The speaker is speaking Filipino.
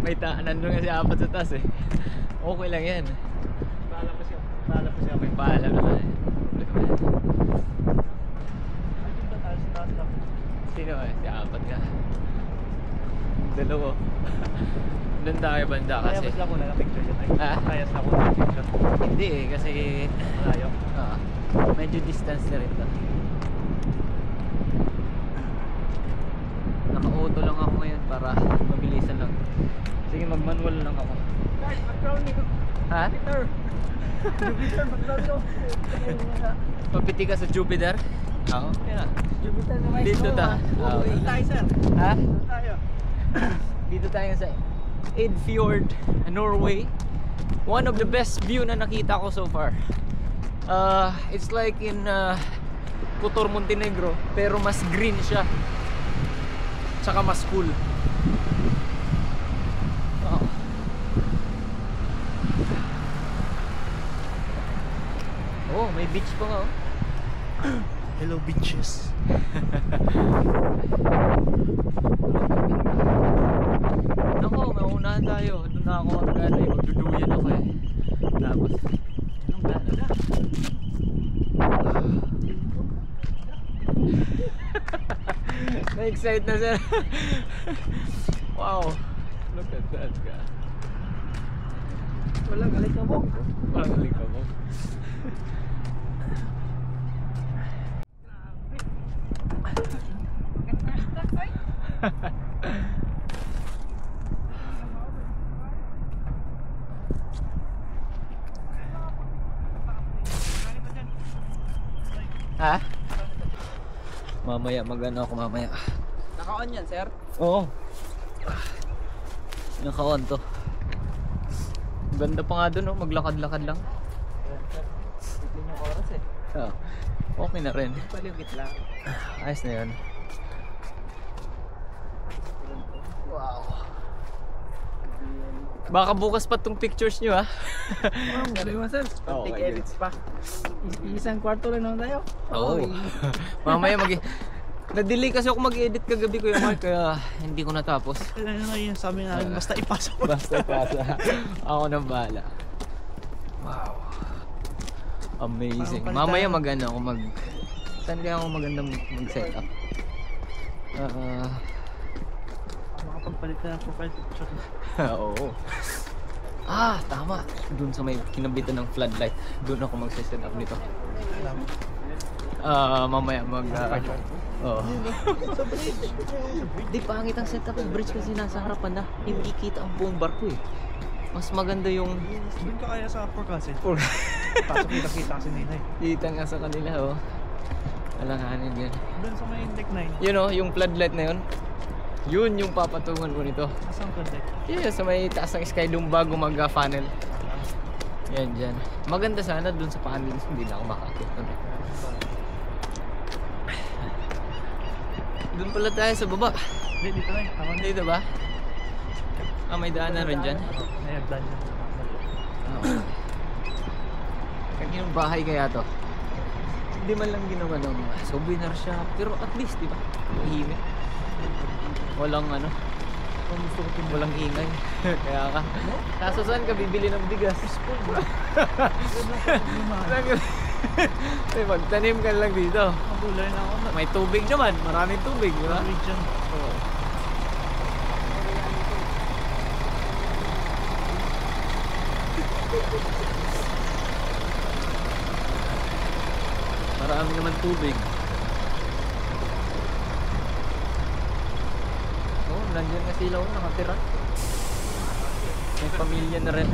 May nandun nga si apat sa taas eh. Okay lang yan. Paalam pa siya. Paalam pa siya. May paalam naman eh. Ay, dito tayo sa taas lang. Sino eh? Si apat nga. Dalawa. Doon tayo banda Kaya kasi. mas lang ko na picture siya tayo. Ah? Kaya sa ako na picture. Hindi eh, kasi Malayo. medyo distance na rin to. Naka-auto lang ako ngayon para mabilisan lang. Sige, mag-manual lang ako. Guys, background nito. Ha? Jupiter. Jupiter, background nyo. Papiti ka sa Jupiter? Oo. Yeah. Jupiter na may Dito ta. Dito tayo, sir. Ha? Dito tayo. Dito tayo sa Eidfjord, Norway. One of the best view na nakita ko so far. It's like in Kotor, Montenegro, pero mas green siya. Tsaka mas cool. Wow. Oh, may beach pa nga oh. Hello, beaches. Nako, maunahan tayo. Doon na ako magkala eh. Magduduyan ako eh. Tapos, anong gana na? Na-excite na sir. Wow. Look at that guy. Walang alikabok. Parang galing ka mo. Ha? Mamaya mag-ano ako mamaya. Naka-on yan, sir? Oo. Naka-on to. Ganda pa nga dun oh, maglakad-lakad lang. Tignan yung oras eh. Oh. Okay na rin. Paligit lang. Ayos na yun. Wow. Baka bukas pa tong pictures nyo ha. Ang galing mo, sir. Oo, Take okay. edits pa. Isang kwarto lang naman tayo. Oo. Mamaya na-delay kasi ako mag-edit kagabi Kuya Mark, kaya hindi ko natapos. Kailangan na yun sabi namin, basta ipasok. Basta pasa. Ako nang bahala. Wow. Amazing. Mamaya mag-ano ako saan kaya ako magandang mag-set up? Makapagpalit na ng profile picture. Oo. Tama. Doon sa may kinabitan ng floodlight. Doon ako mag-set up nito. Mamaya oo. Sa bridge. Di pangit ang setup ng bridge kasi nasa harapan na. Hindi kita ang buong barko eh. Mas maganda yung Doon ka kaya sa forecast eh. Pasok kita kasi nila eh. kita nga sa kanila oh. Alanganin yan. Doon sa may deck 9. Yun oh, yung floodlight na yun. Yun yung papatungan ko nito. Asang ka deck? Yeah, sa may taas ng sky doon bago mag-funnel. Yan dyan. Maganda sana dun sa funnel. Hindi na ako makakit. Doon pala tayo sa baba. Hindi, dito lang. Tama na. Dito ba? May daanan rin dyan. May hagdan dyan. Kaninong bahay kaya to? Hindi man lang ginawa ng souvenir shop. Pero at least, di ba? Mahimik. Walang ano. Gusto ko tingnan. Walang ingay. Kaya ka. Kaso saan ka bibili ng bigas? Magtanim ka lang dito. Magulay na ako. May tubig naman. Maraming tubig, di ba? Region. Oo. Marami naman tubig. Oh, nandiyan nga sila nakatira. May pamilya na rin.